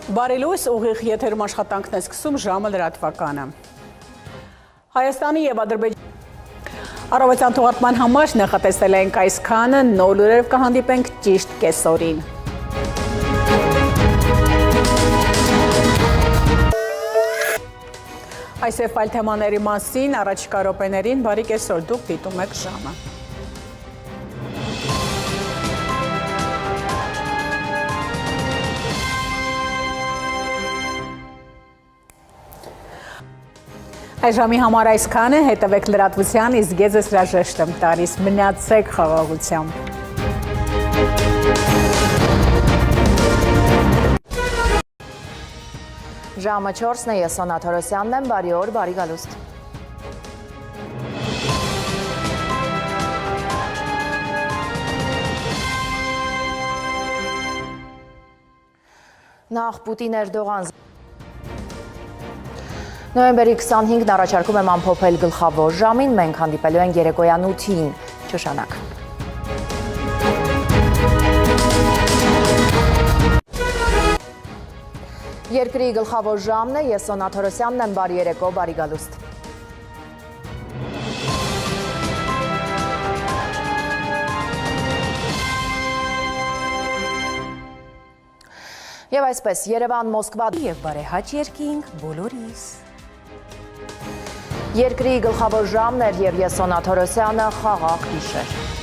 Բարի լույս, ուղիղ եթերում աշխատանքն է սկսում ժամը լրատվականը։ Հայաստանի և Ադրբեջանի առավոտյան թողարկման համար նախատեսել ենք այսքանը, նոր լուրերով կհանդիպենք ճիշտ կեսօրին։ Այս և այլ թեմաների մասին առաջիկա րոպեներին բարի կեսօր, դուք դիտում եք ժամը։ Այս ժամի համար այսքանը, հետևեք լրատվության, իսկ ես հրաժեշտ եմ տալիս, մնացեք խաղաղությամբ։ Ժամը 4-ն է, ես Սոնա Թորոսյանն եմ, բարի օր, բարի գալուստ։ Նախ Պուտին Էրդողան Նոյեմբերի 25-ն առաջարկում եմ ամփոփել գլխավոր ժամին, մենք հանդիպելու ենք երեկոյան 8-ին, չշանակ։ Երկրի գլխավոր ժամն է, ես Սոնա Թորոսյանն եմ, բարի երեկո, բարի գալուստ։ Եվ այսպես, Երևան, Մոսկվա և բարեհաճ երկինք բոլորիս։ Երկրի գլխավոր ժամն էր և ես Սոնա Թորոսյանը, խաղաղ գիշեր։